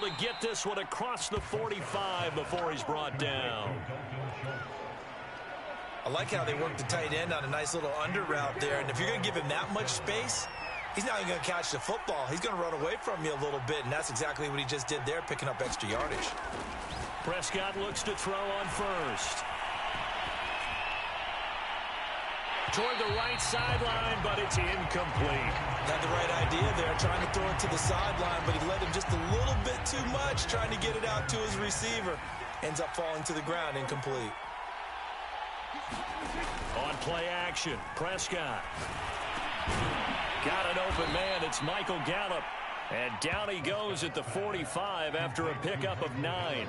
able to get this one across the 45 before he's brought down. I like how they work the tight end on a nice little under route there. And if you're going to give him that much space, he's not even going to catch the football. He's going to run away from you a little bit, and that's exactly what he just did there, picking up extra yardage. Prescott looks to throw on first. Toward the right sideline, but it's incomplete. Had the right idea there, trying to throw it to the sideline, but he led him just a little bit too much, trying to get it out to his receiver. Ends up falling to the ground, incomplete. On play action, Prescott. Got an open man, it's Michael Gallup. And down he goes at the 45 after a pickup of 9.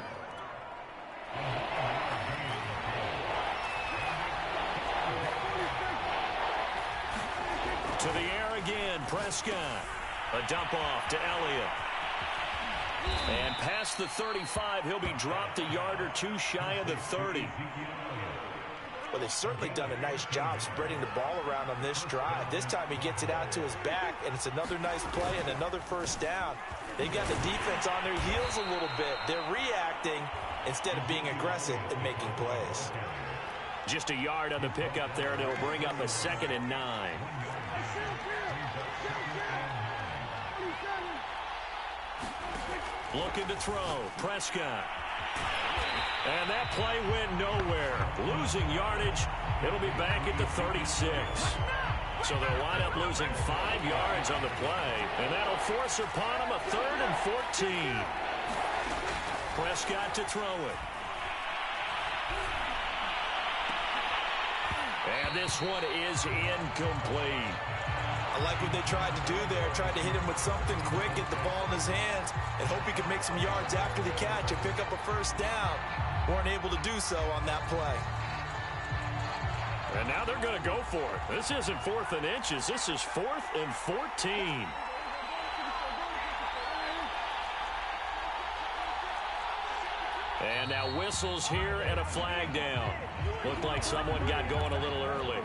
To the air again, Prescott. A dump off to Elliott. And past the 35, he'll be dropped a yard or two shy of the 30. Well, they've certainly done a nice job spreading the ball around on this drive. This time he gets it out to his back, and it's another nice play and another first down. They've got the defense on their heels a little bit. They're reacting instead of being aggressive and making plays. Just a yard on the pickup there, and it'll bring up a 2nd and 9. Looking to throw, Prescott. And that play went nowhere. Losing yardage, it'll be back at the 36. So they'll wind up losing 5 yards on the play, and that'll force upon them a 3rd and 14. Prescott to throw it. And this one is incomplete. I like what they tried to do there. Tried to hit him with something quick, get the ball in his hands, and hope he could make some yards after the catch and pick up a first down. Weren't able to do so on that play. And now they're going to go for it. This isn't 4th and inches. This is 4th and 14. And now whistles here and a flag down. Looked like someone got going a little early.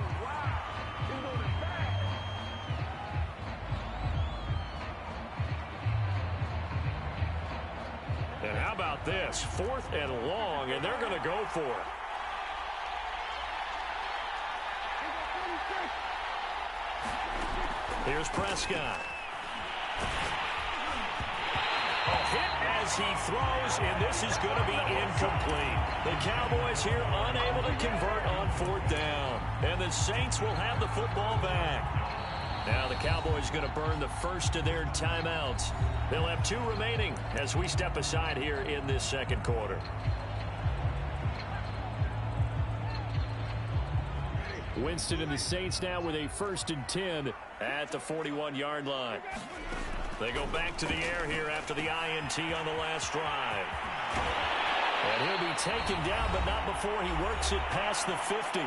And how about this? 4th and long, and they're going to go for it. Here's Prescott. A hit as he throws, and this is going to be incomplete. The Cowboys here unable to convert on 4th down. And the Saints will have the football back. Now the Cowboys going to burn the first of their timeouts. They'll have 2 remaining as we step aside here in this second quarter. Winston and the Saints now with a 1st and 10 at the 41-yard line. They go back to the air here after the INT on the last drive. And he'll be taken down, but not before he works it past the 50.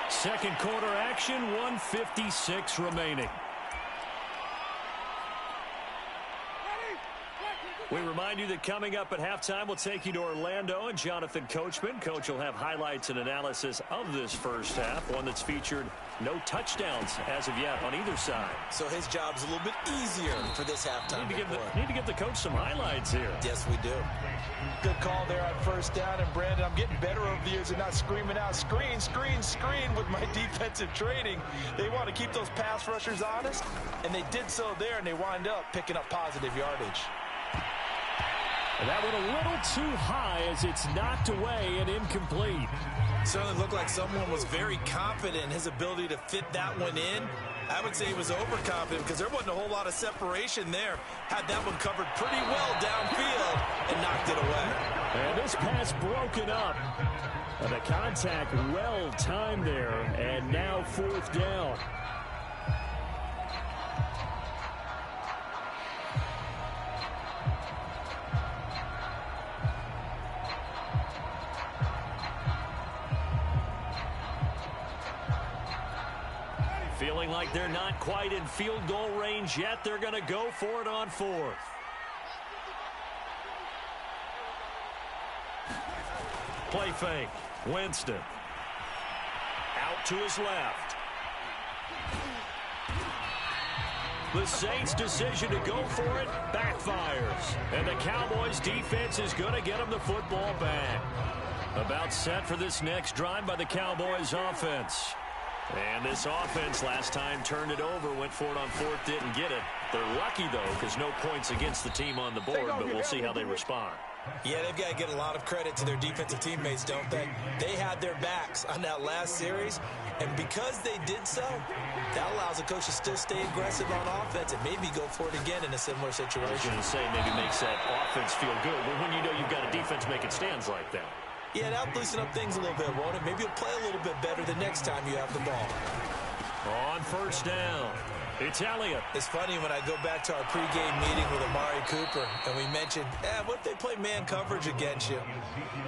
Second quarter action, 1:56 remaining. We remind you that coming up at halftime, we'll take you to Orlando and Jonathan Coachman. Coach will have highlights and analysis of this first half, one that's featured no touchdowns as of yet on either side. So his job's a little bit easier for this halftime. Need to give the coach some highlights here. Yes, we do. Good call there on 1st down. And, Brandon, I'm getting better over the years and not screaming out, screen, screen, screen with my defensive training. They want to keep those pass rushers honest, and they did so there, and they wind up picking up positive yardage. And that went a little too high as it's knocked away and incomplete. Certainly looked like someone was very confident in his ability to fit that one in. I would say he was overconfident because there wasn't a whole lot of separation there. Had that one covered pretty well downfield and knocked it away. And this pass broken up. And the contact well timed there. And now 4th down. Feeling like they're not quite in field goal range yet. They're going to go for it on 4th. Play fake. Winston. Out to his left. The Saints' decision to go for it backfires. And the Cowboys' defense is going to get them the football back. About set for this next drive by the Cowboys' offense. And this offense last time turned it over, went for it on fourth, didn't get it. They're lucky, though, because no points against the team on the board, but we'll see how they respond. Yeah, they've got to get a lot of credit to their defensive teammates, don't they? They had their backs on that last series, and because they did so, that allows the coach to still stay aggressive on offense and maybe go for it again in a similar situation. I was going to say maybe makes that offense feel good, but when you know you've got a defense making stands like that. Yeah, that'll loosen up things a little bit, won't it? Maybe you'll play a little bit better the next time you have the ball. On first down, it's Elliott. It's funny when I go back to our pregame meeting with Amari Cooper, and we mentioned, what if they play man coverage against you?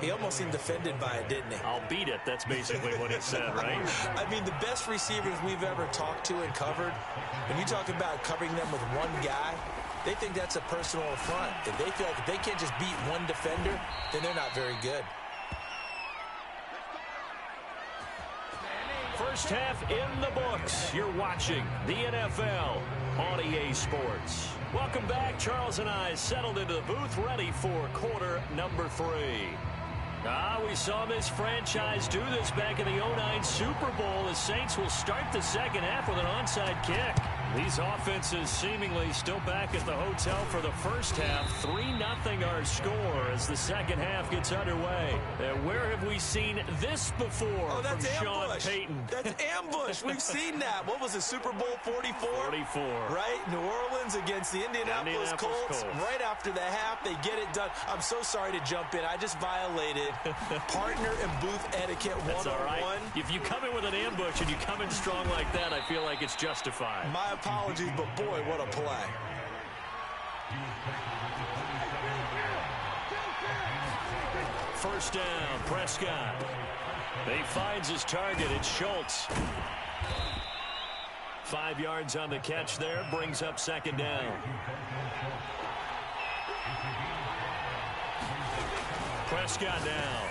He almost seemed offended by it, didn't he? I'll beat it. That's basically what he said, right? I mean, the best receivers we've ever talked to and covered, when you talk about covering them with one guy, they think that's a personal affront. If they feel like if they can't just beat one defender, then they're not very good. First half in the books. You're watching the NFL on EA Sports. Welcome back. Charles and I settled into the booth, ready for quarter number 3. We saw this franchise do this back in the 2009 Super Bowl. The Saints will start the second half with an onside kick. These offenses seemingly still back at the hotel for the first half. 3-0 our score as the second half gets underway. Where have we seen this before from Sean Payton? That's ambush. We've seen that. What was it, Super Bowl 44? 44. Right? New Orleans against the Indianapolis Colts. Right after the half, they get it done. I'm so sorry to jump in. I just violated partner and booth etiquette 101. That's all right. If you come in with an ambush and you come in strong like that, I feel like it's justified. My apologies, but boy, what a play. First down, Prescott. He finds his target. It's Schultz. 5 yards on the catch there. Brings up second down. Prescott now.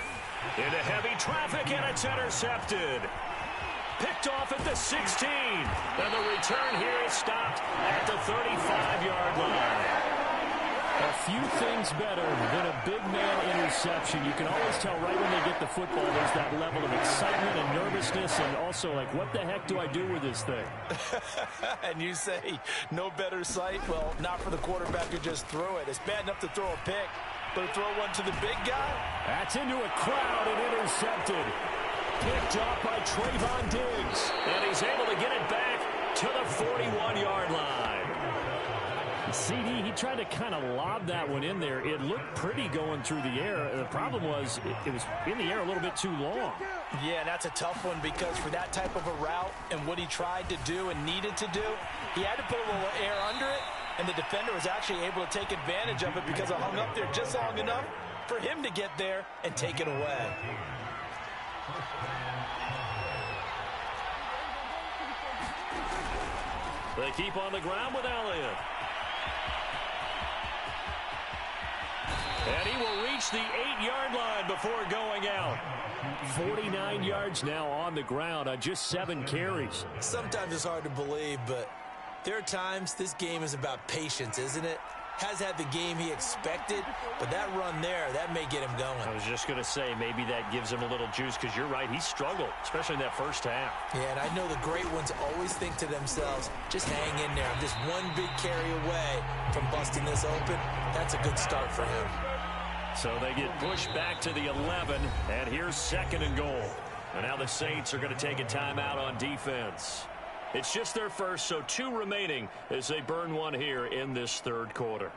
Into heavy traffic, and it's intercepted. Picked off at the 16. And the return here is stopped at the 35-yard line. A few things better than a big man interception. You can always tell right when they get the football, there's that level of excitement and nervousness, and also like, what the heck do I do with this thing? And you say, no better sight? Well, not for the quarterback who just threw it. It's bad enough to throw a pick, but to throw one to the big guy? That's into a crowd and intercepted. Picked off by Trayvon Diggs. And he's able to get it back to the 41-yard line. CD, he tried to kind of lob that one in there. It looked pretty going through the air. The problem was it was in the air a little bit too long. Yeah, that's a tough one because for that type of a route and what he tried to do and needed to do, he had to put a little air under it, and the defender was actually able to take advantage of it because it hung up there just long enough for him to get there and take it away. They keep on the ground with Elliott. And he will reach the 8-yard line before going out. 49 yards now on the ground on just 7 carries. Sometimes it's hard to believe, but there are times this game is about patience, isn't it? Has had the game he expected, but that run there, that may get him going. I was just going to say, maybe that gives him a little juice, because you're right, he struggled, especially in that first half. Yeah, and I know the great ones always think to themselves, just hang in there. I'm just one big carry away from busting this open. That's a good start for him. So they get pushed back to the 11, and here's second and goal. And now the Saints are going to take a timeout on defense. It's just their first, so 2 remaining as they burn one here in this third quarter.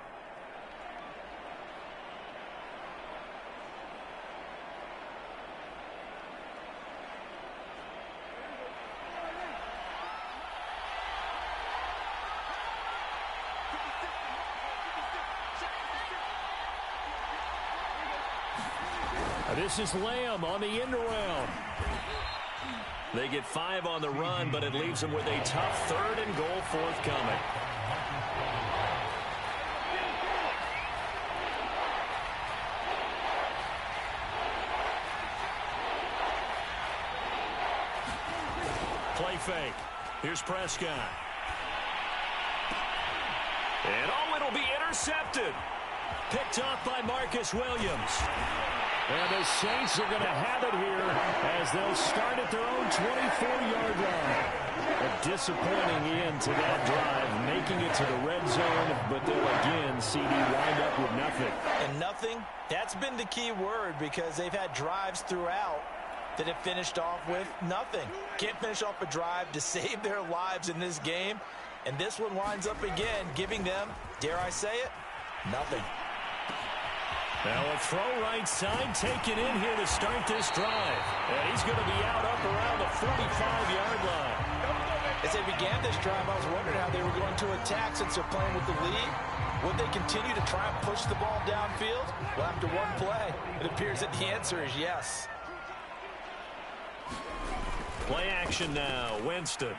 This is Lamb on the end around. They get 5 on the run, but it leaves them with a tough third and goal forthcoming. Play fake. Here's Prescott. And it'll be intercepted. Picked off by Marcus Williams. And the Saints are going to have it here as they'll start at their own 24-yard line. A disappointing end to that drive, making it to the red zone, but they'll again, CD, wind up with nothing. And nothing, that's been the key word, because they've had drives throughout that have finished off with nothing. Can't finish off a drive to save their lives in this game. And this one winds up again, giving them, dare I say it, nothing. Now a throw right side taken in here to start this drive. And he's going to be out up around the 45-yard line. As they began this drive, I was wondering how they were going to attack since they're playing with the lead. Would they continue to try and push the ball downfield? Well, after one play, it appears that the answer is yes. Play action now. Winston.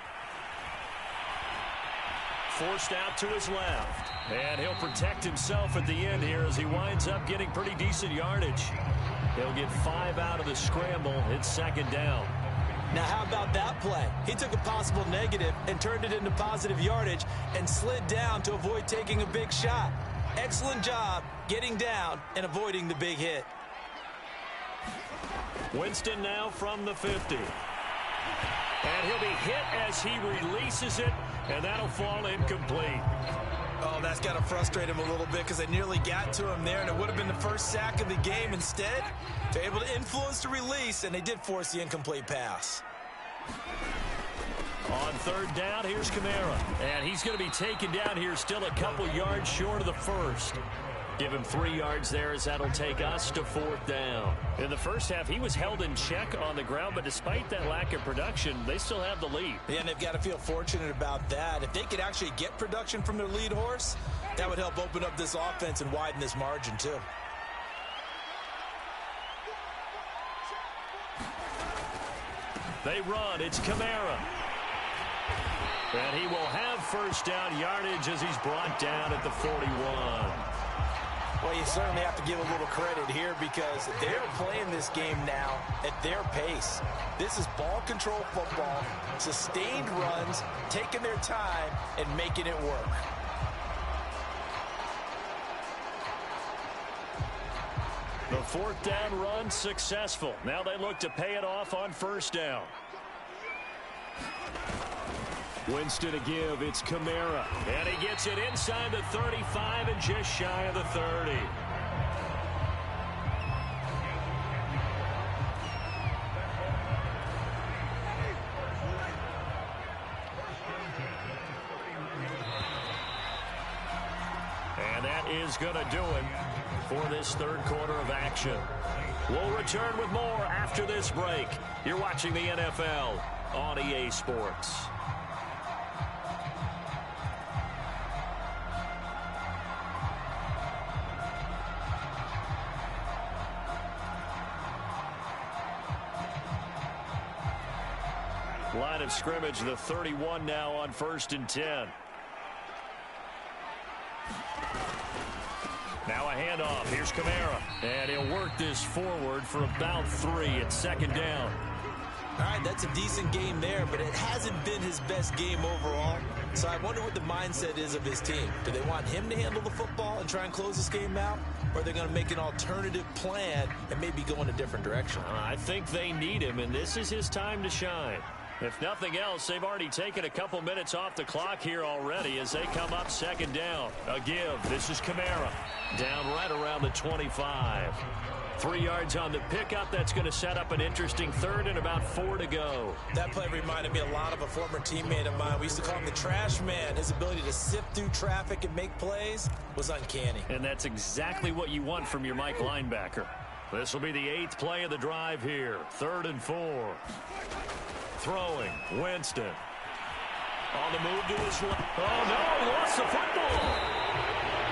Forced out to his left. And he'll protect himself at the end here as he winds up getting pretty decent yardage. He'll get 5 out of the scramble. It's second down. Now, how about that play? He took a possible negative and turned it into positive yardage and slid down to avoid taking a big shot. Excellent job getting down and avoiding the big hit. Winston now from the 50. And he'll be hit as he releases it, and that'll fall incomplete. Oh, that's got to frustrate him a little bit because they nearly got to him there, and it would have been the first sack of the game. Instead, they're able to influence the release, and they did force the incomplete pass. On third down, here's Kamara. And he's going to be taken down here still a couple yards short of the first. Give him 3 yards there as that'll take us to fourth down. In the first half, he was held in check on the ground, but despite that lack of production, they still have the lead. Yeah, and they've got to feel fortunate about that. If they could actually get production from their lead horse, that would help open up this offense and widen this margin too. They run. It's Kamara. And he will have first down yardage as he's brought down at the 41. Well, you certainly have to give a little credit here because they're playing this game now at their pace. This is ball control football, sustained runs, taking their time, and making it work. The fourth down run successful. Now they look to pay it off on first down. Winston to give. It's Kamara. And he gets it inside the 35 and just shy of the 30. And that is going to do it for this third quarter of action. We'll return with more after this break. You're watching the NFL on EA Sports. Line of scrimmage, the 31 now on 1st and 10. Now a handoff. Here's Kamara. And he'll work this forward for about 3 at second down. All right, that's a decent game there, but it hasn't been his best game overall. So I wonder what the mindset is of his team. Do they want him to handle the football and try and close this game out? Or are they going to make an alternative plan and maybe go in a different direction? I think they need him, and this is his time to shine. If nothing else, they've already taken a couple minutes off the clock here already as they come up second down. A give. This is Kamara. Down right around the 25. 3 yards on the pickup. That's going to set up an interesting third and about 4 to go. That play reminded me a lot of a former teammate of mine. We used to call him the trash man. His ability to sift through traffic and make plays was uncanny. And that's exactly what you want from your Mike linebacker. This will be the 8th play of the drive here. 3rd and 4. Throwing. Winston. On the move to his left. Oh, no. He lost the football.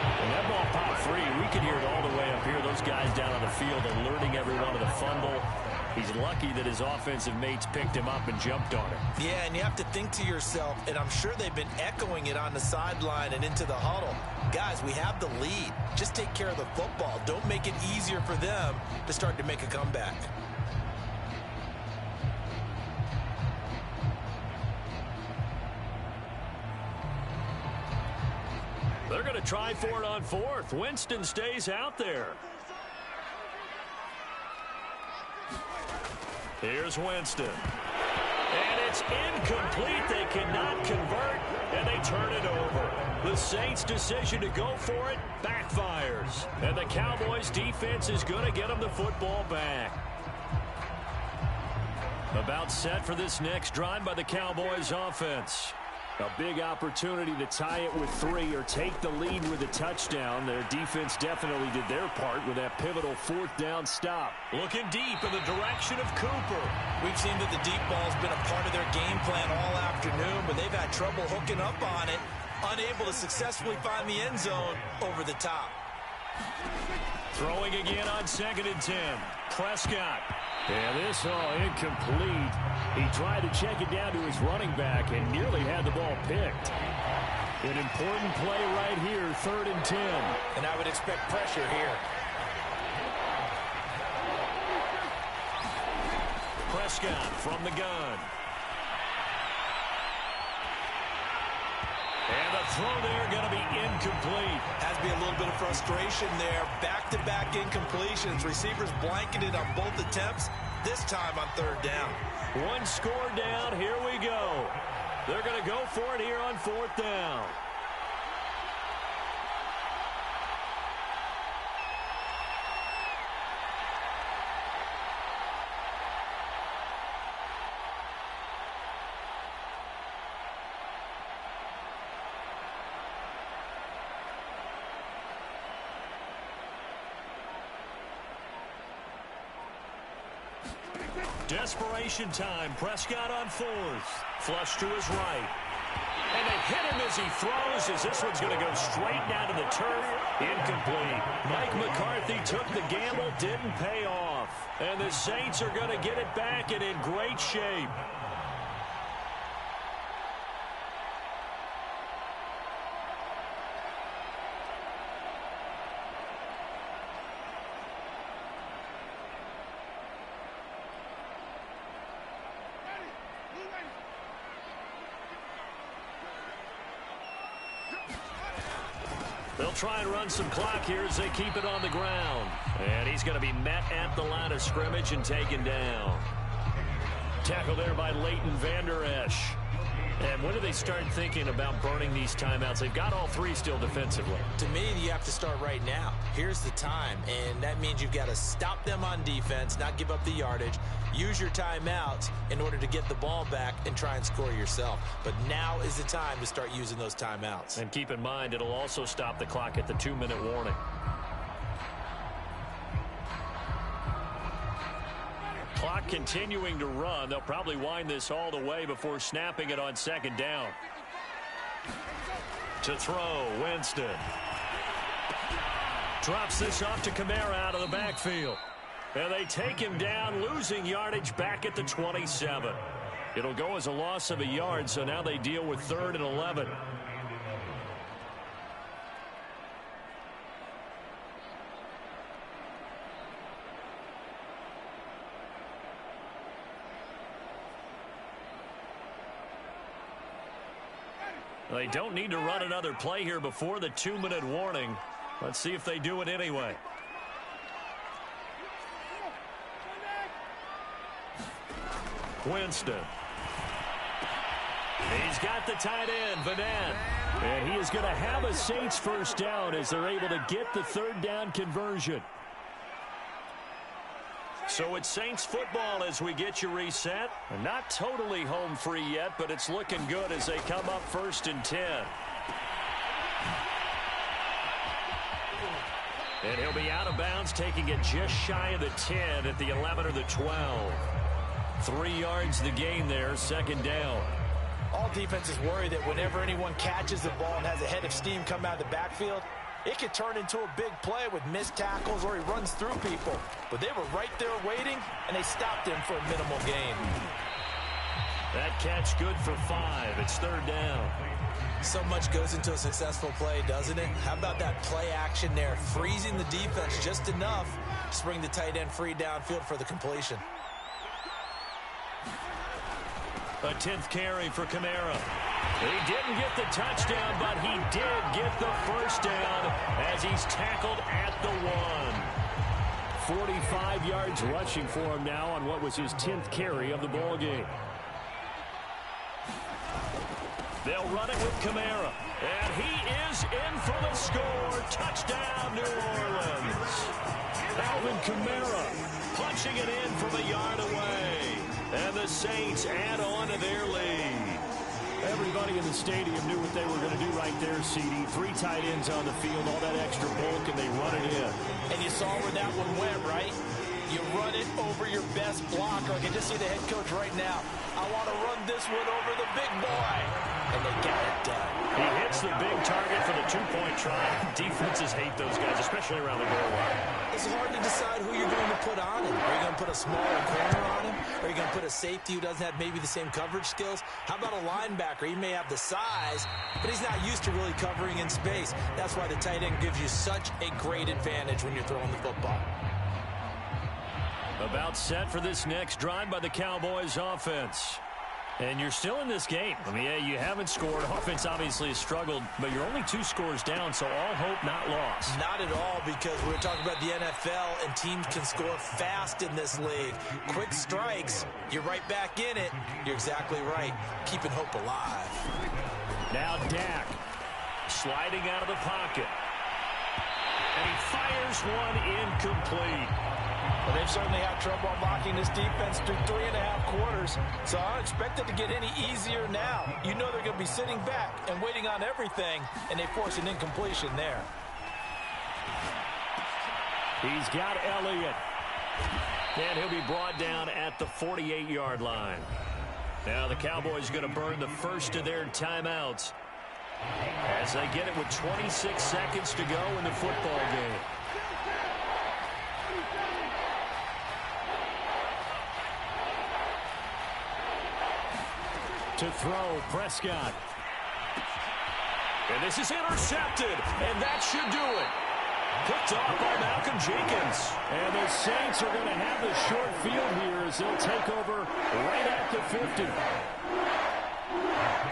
And that ball popped free. We could hear it all the way up here. Those guys down on the field alerting everyone of the fumble. He's lucky that his offensive mates picked him up and jumped on it. Yeah, and you have to think to yourself, and I'm sure they've been echoing it on the sideline and into the huddle. Guys, we have the lead. Just take care of the football. Don't make it easier for them to start to make a comeback. They're going to try for it on fourth. Winston stays out there. Here's Winston. And it's incomplete. They cannot convert, and they turn it over. The Saints' decision to go for it backfires. And the Cowboys' defense is going to get them the football back. About set for this next drive by the Cowboys offense. A big opportunity to tie it with 3 or take the lead with a touchdown. Their defense definitely did their part with that pivotal 4th down stop. Looking deep in the direction of Cooper. We've seen that the deep ball's been a part of their game plan all afternoon, but they've had trouble hooking up on it, unable to successfully find the end zone over the top. Throwing again on 2nd and 10. Prescott. And this all incomplete. He tried to check it down to his running back and nearly had the ball picked. An important play right here, 3rd and 10. And I would expect pressure here. Prescott from the gun. And the throw there going to be incomplete. Has to be a little bit of frustration there. Back-to-back incompletions. Receivers blanketed on both attempts, this time on 3rd down. One score down. Here we go. They're going to go for it here on 4th down. Desperation time. Prescott on 4th. Flush to his right. And they hit him as he throws, as this one's going to go straight down to the turf. Incomplete. Mike McCarthy took the gamble, didn't pay off. And the Saints are going to get it back and in great shape. They'll try and run some clock here as they keep it on the ground. And he's going to be met at the line of scrimmage and taken down. Tackle there by Leighton Vander Esch. And when do they start thinking about burning these timeouts? They've got all 3 still defensively. To me, you have to start right now. Here's the time, and that means you've got to stop them on defense, not give up the yardage, use your timeouts in order to get the ball back and try and score yourself. But now is the time to start using those timeouts. And keep in mind, it'll also stop the clock at the 2-minute warning. Clock continuing to run. They'll probably wind this all the way before snapping it on 2nd down. To throw, Winston. Drops this off to Kamara out of the backfield. And they take him down, losing yardage back at the 27. It'll go as a loss of a yard, so now they deal with 3rd and 11. They don't need to run another play here before the 2-minute warning. Let's see if they do it anyway. Winston. He's got the tight end, Vanette. And he is going to have a Saints 1st down as they're able to get the 3rd down conversion. So it's Saints football as we get you reset. Not totally home free yet, but it's looking good as they come up 1st and 10. And he'll be out of bounds, taking it just shy of the 10 at the 11 or the 12. 3 yards the gain there, 2nd down. All defenses worry that whenever anyone catches the ball and has a head of steam come out of the backfield, it could turn into a big play with missed tackles or he runs through people. But they were right there waiting, and they stopped him for a minimal gain. That catch good for 5. It's 3rd down. So much goes into a successful play, doesn't it? How about that play action there, freezing the defense just enough to bring the tight end free downfield for the completion. A 10th carry for Kamara. He didn't get the touchdown, but he did get the first down as he's tackled at the 1. 45 yards rushing for him now on what was his 10th carry of the ball game. They'll run it with Kamara, and he is in for the score. Touchdown, New Orleans. Alvin Kamara punching it in from a yard away, and the Saints add on to their lead. Everybody in the stadium knew what they were going to do right there, CD. 3 tight ends on the field, all that extra bulk, and they run it in. And you saw where that one went, right? You run it over your best blocker. I can just see the head coach right now. I want to run this one over the big boy. And they got it done. He hits the big target for the 2-point try. Defenses hate those guys, especially around the goal line. It's hard to decide who you're going to put on him. Are you going to put a smaller corner on him? Are you going to put a safety who doesn't have maybe the same coverage skills? How about a linebacker? He may have the size, but he's not used to really covering in space. That's why the tight end gives you such a great advantage when you're throwing the football. About set for this next drive by the Cowboys offense. And you're still in this game. I mean, yeah, you haven't scored. Offense obviously has struggled, but you're only 2 scores down, so all hope not lost. Not at all, because we're talking about the NFL, and teams can score fast in this league. Quick strikes, you're right back in it. You're exactly right. Keeping hope alive. Now Dak sliding out of the pocket. And he fires one incomplete. Well, they've certainly had trouble unlocking this defense through 3.5 quarters, so I don't expect it to get any easier now. You know they're going to be sitting back and waiting on everything, and they force an incompletion there. He's got Elliott, and he'll be brought down at the 48-yard line. Now the Cowboys going to burn the first of their timeouts as they get it with 26 seconds to go in the football game. To throw, Prescott. And this is intercepted, and that should do it. Picked off by Malcolm Jenkins. And the Saints are going to have the short field here as they'll take over right at the 50.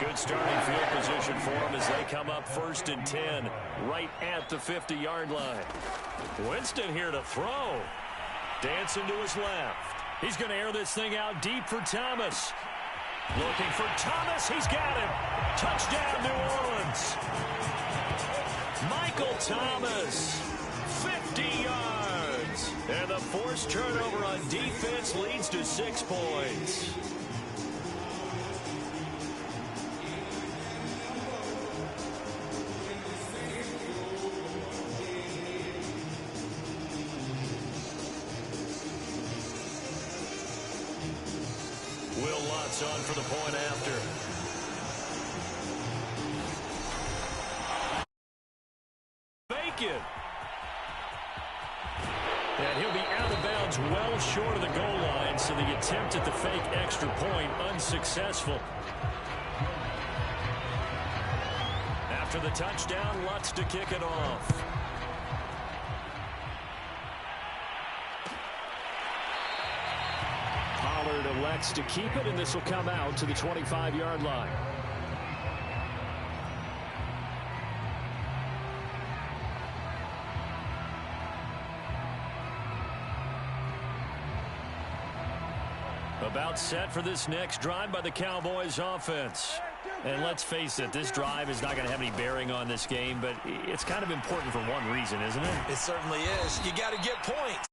Good starting field position for them as they come up 1st and 10 right at the 50-yard line. Winston here to throw. Dancing to his left. He's going to air this thing out deep for Thomas. Looking for Thomas. He's got him. Touchdown, New Orleans. Michael Thomas, 50 yards. And the forced turnover on defense leads to 6 points. Will Lutz on for the point after. Bacon. And he'll be out of bounds well short of the goal line, so the attempt at the fake extra point unsuccessful. After the touchdown, Lutz to kick it off. Pollard elects to keep it, and this will come out to the 25-yard line. About set for this next drive by the Cowboys offense. And let's face it, this drive is not going to have any bearing on this game, but it's kind of important for one reason, isn't it? It certainly is. You got to get points.